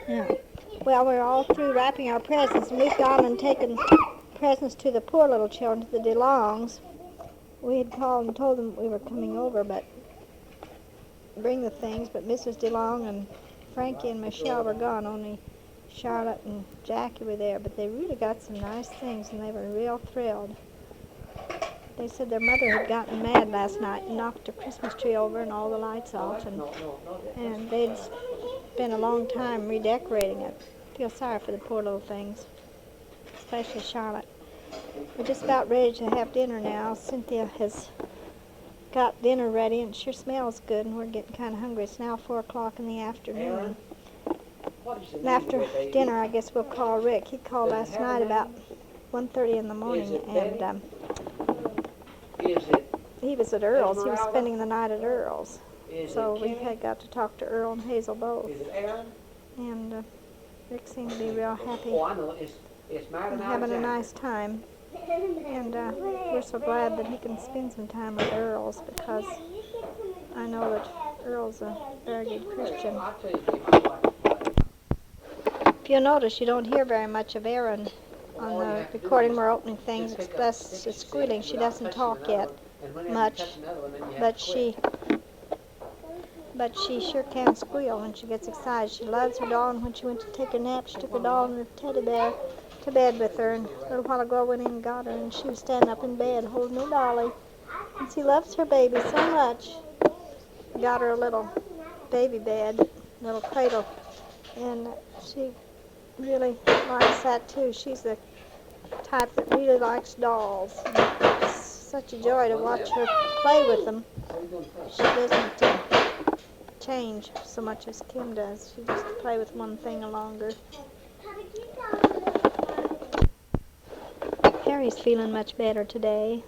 Yeah. Well, we're all through wrapping our presents, and we've gone and taken presents to the poor little children, to the DeLongs. We had called and told them we were coming over, but bring the things, but Mrs. DeLong and Frankie and Michelle were gone. Only Charlotte and Jackie were there, but they really got some nice things, and they were real thrilled. They said their mother had gotten mad last night and knocked the Christmas tree over and all the lights off, and they'd spent a long time redecorating it. I feel sorry for the poor little things, especially Charlotte. We're just about ready to have dinner now. Cynthia has got dinner ready, and it sure smells good, and we're getting kind of hungry. It's now 4 o'clock in the afternoon. And after dinner, I guess we'll call Rick. He called last night about 1:30 in the morning, and he was at Earl's. He was spending the night at Earl's. So we had got to talk to Earl and Hazel both. And Rick seemed to be real happy and having a nice time. And we're so glad that he can spend some time with Earl's, because I know that Earl's a very good Christian. If you'll notice, you don't hear very much of Erin on the recording. We're opening things, express the squealing. She doesn't talk yet much, but she sure can squeal when she gets excited. She loves her doll, and when she went to take a nap, she took her doll and her teddy bear to bed with her, and a little while ago I went in and got her, and she was standing up in bed holding her dolly, and she loves her baby so much. Got her a little baby bed, little cradle, and she really likes that too. She's the type that really likes dolls. It's such a joy to watch her play with them. She doesn't change so much as Kim does. She just play with one thing longer. Harry's feeling much better today.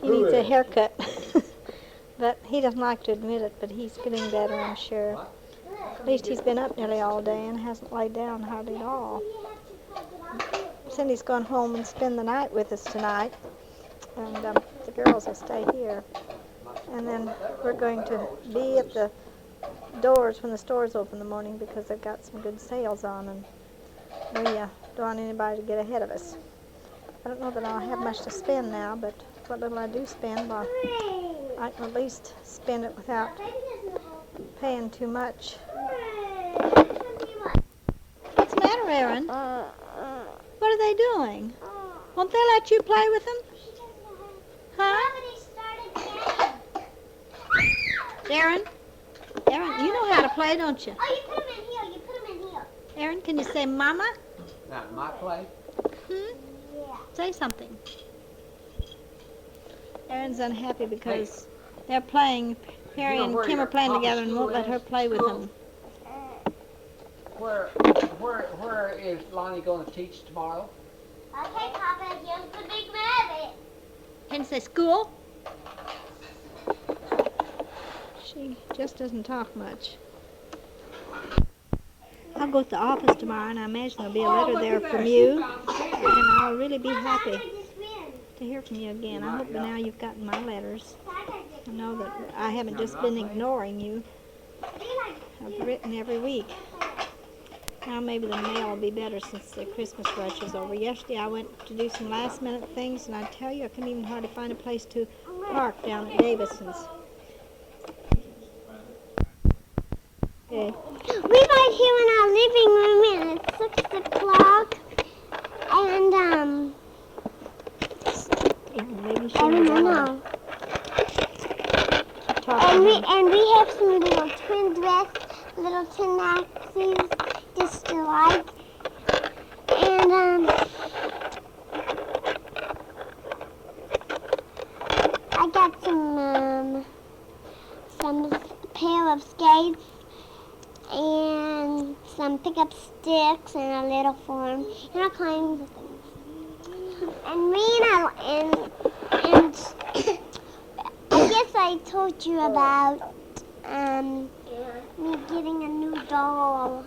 He needs a haircut, but he doesn't like to admit it, but he's feeling better, I'm sure. At least he's been up nearly all day and hasn't laid down hardly at all. Cindy's gone home and spend the night with us tonight, and the girls will stay here. And then we're going to be at the doors when the stores open in the morning, because they've got some good sales on, and we don't want anybody to get ahead of us. I don't know that I'll have much to spend now, but what little I do spend, well, I can at least spend it without paying too much. What's the matter, Erin? What are they doing? Won't they let you play with them? Huh? Erin, you know how to play, don't you? Oh, you put them in here. You put them in here. Erin, can you say Mama? Not my play. Yeah. Say something. Erin's unhappy because they're playing. Harry and Kim are playing together and won't let her play with them. Where is Lonnie going to teach tomorrow? Okay, Papa, here's the big rabbit. Can you say school? She just doesn't talk much. I'll go to the office tomorrow, and I imagine there'll be a letter there from you, and I'll really be happy to hear from you again. I hope by now you've gotten my letters. I know that I haven't just been ignoring you. I've written every week. Now maybe the mail will be better since the Christmas rush is over. Yesterday I went to do some last-minute things, and I tell you, I couldn't even hardly find a place to park down at Davison's. Okay. We're right here in our living room, and it's 6 o'clock. And, Yeah, maybe she I don't know. And we have some little twin maxis, just alike. And, I got some pair of skates and some pickup sticks and a little form and all kinds of things. And I guess I told you about me getting a new doll.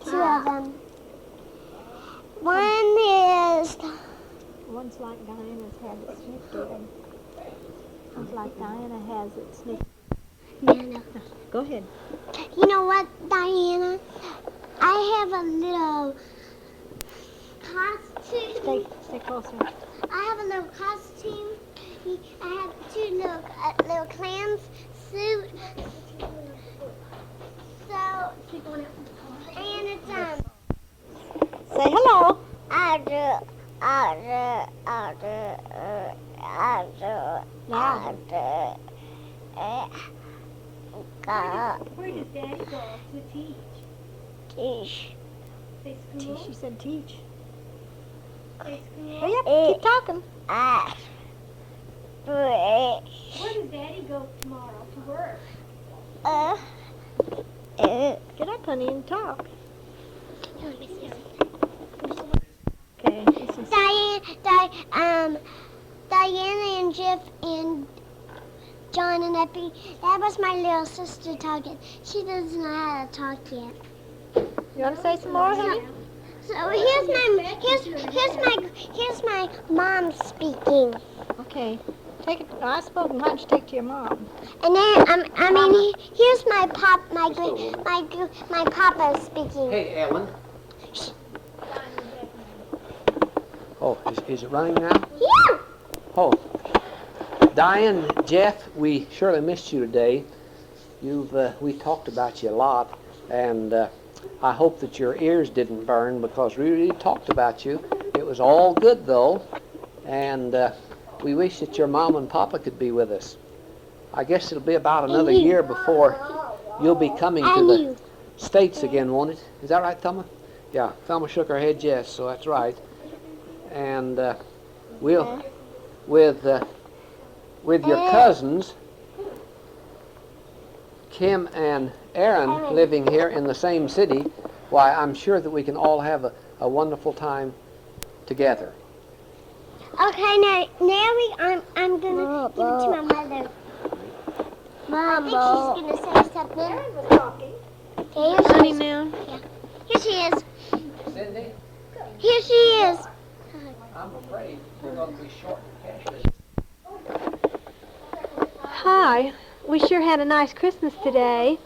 2 of them. One's like Diana's had it snipped even. One's like Diana has it snipped. No. Go ahead. You know what, Diana? I have a little costume. Stay closer. I have a little costume. I have two little clams suit. So, and it's Say hello. Where does Daddy go to teach? She said teach. Say school? Hurry up, keep talking. Where does Daddy go tomorrow to work? Get up, honey, and talk. Okay, this is Diana and Jeff and John and Eppie. That was my little sister talking. She doesn't know how to talk yet. You want to say some more, honey? So here's my mom speaking. Okay. Take it. I spoke. Why don't you take it to your mom? And then here's my papa speaking. Hey, Ellen. Oh, is it running now? Yeah. Oh, Diane, Jeff, we surely missed you today. We talked about you a lot, and I hope that your ears didn't burn because we really talked about you. It was all good though, and we wish that your mom and papa could be with us. I guess it'll be about another year before you'll be coming to the States again, won't it? Is that right, Thelma? Yeah, Thelma shook her head yes, so that's right. And we'll, with your cousins, Kim and Aaron, living here in the same city, why, I'm sure that we can all have a wonderful time together. Okay, I'm gonna give it to my mother. I think she's gonna say something. Aaron was talking. Okay, Honey Moon. here she is. Cindy, Here she is. I'm afraid we're going to be short in cash. Hi. We sure had a nice Christmas today.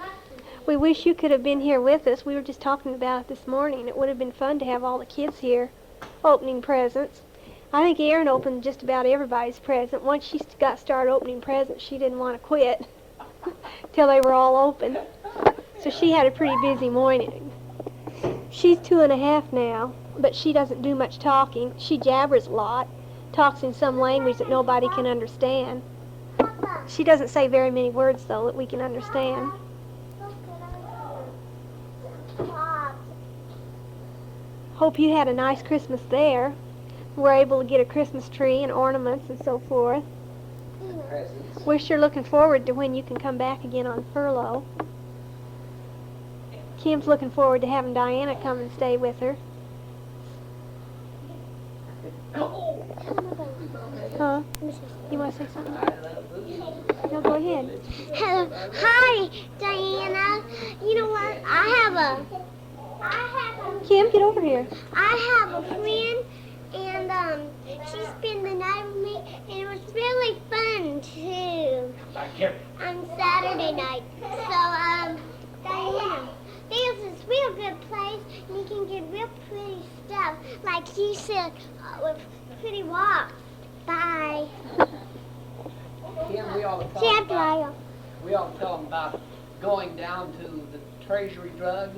We wish you could have been here with us. We were just talking about it this morning. It would have been fun to have all the kids here opening presents. I think Erin opened just about everybody's present. Once she got started opening presents, she didn't want to quit till they were all open. So she had a pretty busy morning. She's 2.5 now, but she doesn't do much talking. She jabbers a lot, talks in some language that nobody can understand. She doesn't say very many words, though, that we can understand. Hope you had a nice Christmas there. We're able to get a Christmas tree and ornaments and so forth. We're sure looking forward to when you can come back again on furlough. Kim's looking forward to having Diana come and stay with her. Huh? You want to say something? No, go ahead. Hello. Hi, Diana. You know what? I have a Kim, get over here. I have a friend, and she spent the night with me, and it was really fun too. On Saturday night. So, Diana, there's this real good place, and you can get real pretty stuff, like you said, with pretty walks. Bye. Kim, we ought to See you after tell them about going down to the Treasury Drug.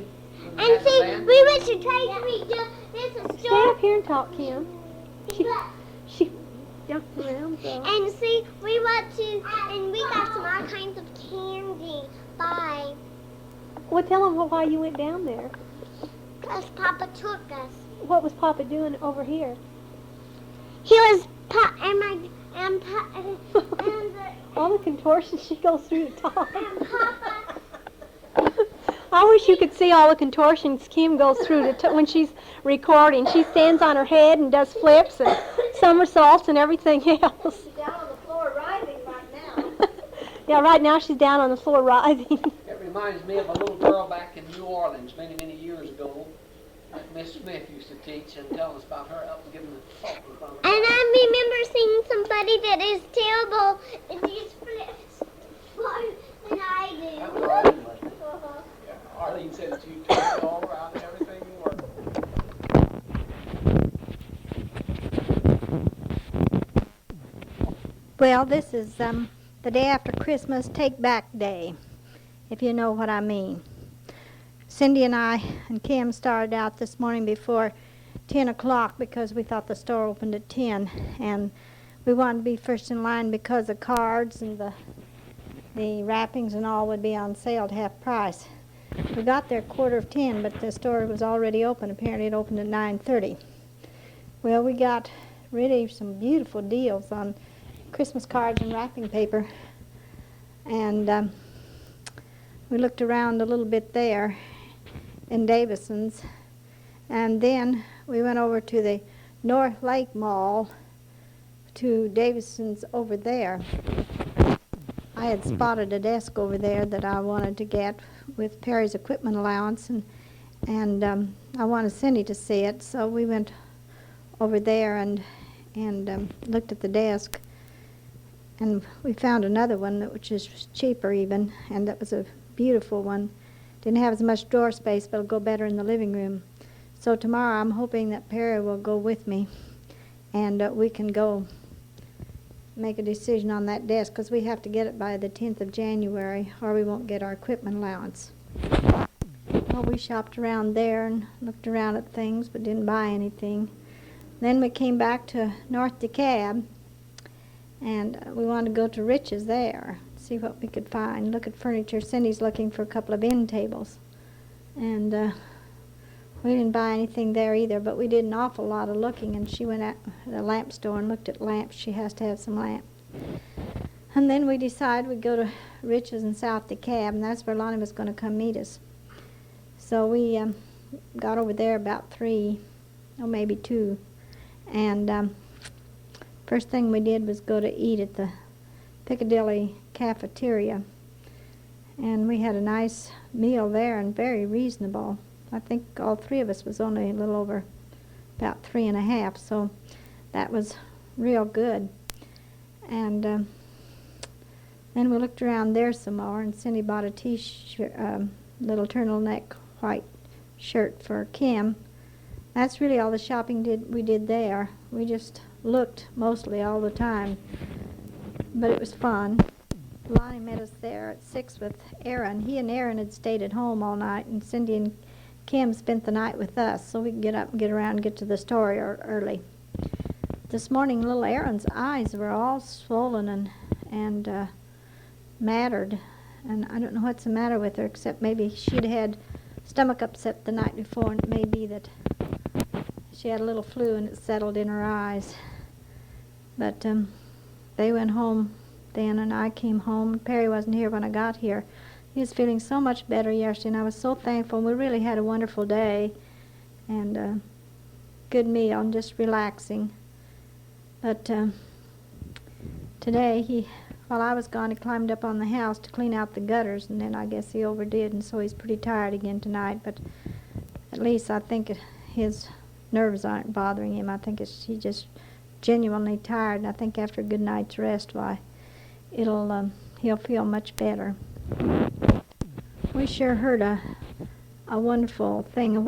And see, we went to Treasury Drug. There's a Stay store. up here and talk, Kim. She jumped around, so. And see, we went to, and we got some all kinds of candy. Bye. Well, tell them why you went down there. Because Papa took us. What was Papa doing over here? He was, and All the contortions she goes through to talk. Papa. I wish you could see all the contortions Kim goes through when she's recording. She stands on her head and does flips and somersaults and everything else. She's down on the floor writhing right now. Yeah, right now she's down on the floor writhing. It reminds me of a little girl back in New Orleans many, many years ago that Miss Smith used to teach and tell us about her up giving the talk in front of And I remember seeing somebody that is terrible and these flips more than I That do. was Arlene, wasn't it? Arlene said that you turned it all around and everything, or? Well, this is the day after Christmas, Take Back Day, if you know what I mean. Cindy and I and Kim started out this morning before 10 o'clock because we thought the store opened at 10, and we wanted to be first in line because the cards and the wrappings and all would be on sale at half price. We got there 9:45, but the store was already open. Apparently it opened at 9:30. Well, we got really some beautiful deals on Christmas cards and wrapping paper, and we looked around a little bit there in Davison's, and then we went over to the North Lake Mall to Davison's over there. I had spotted a desk over there that I wanted to get with Perry's equipment allowance, and I wanted Cindy to see it, so we went over there and looked at the desk, and we found another one which is cheaper even, and that was a beautiful one. Didn't have as much drawer space, but it'll go better in the living room. So tomorrow I'm hoping that Perry will go with me, and we can go make a decision on that desk, because we have to get it by the 10th of January or we won't get our equipment allowance. Well, we shopped around there and looked around at things but didn't buy anything. Then we came back to North DeKalb, and we wanted to go to Rich's there, see what we could find, look at furniture. Cindy's looking for a couple of end tables, and we didn't buy anything there either, but we did an awful lot of looking, and she went out to the lamp store and looked at lamps. She has to have some lamps. And then we decided we'd go to Rich's in South DeKalb, and that's where Lonnie was going to come meet us. So we got over there about 3, or maybe 2, and first thing we did was go to eat at the Piccadilly cafeteria, and we had a nice meal there and very reasonable. I think all 3 of us was only a little over about 3.5, so that was real good. And then we looked around there some more, and Cindy bought a t-shirt, little turtleneck white shirt for Kim. That's really all the shopping we did there. We just looked mostly all the time, but it was fun. Lonnie met us there at 6 with Aaron. He and Aaron had stayed at home all night, and Cindy and Kim spent the night with us, so we could get up and get around and get to the store early. This morning, little Aaron's eyes were all swollen and mattered, and I don't know what's the matter with her, except maybe she'd had stomach upset the night before, and it may be that she had a little flu and it settled in her eyes. But they went home then, and I came home. Perry wasn't here when I got here. He was feeling so much better yesterday, and I was so thankful. We really had a wonderful day and good meal and just relaxing. But today, while I was gone, he climbed up on the house to clean out the gutters, and then I guess he overdid, and so he's pretty tired again tonight. But at least I think his nerves aren't bothering him. I think he's just genuinely tired, and I think after a good night's rest, why, he'll feel much better. We sure heard a wonderful thing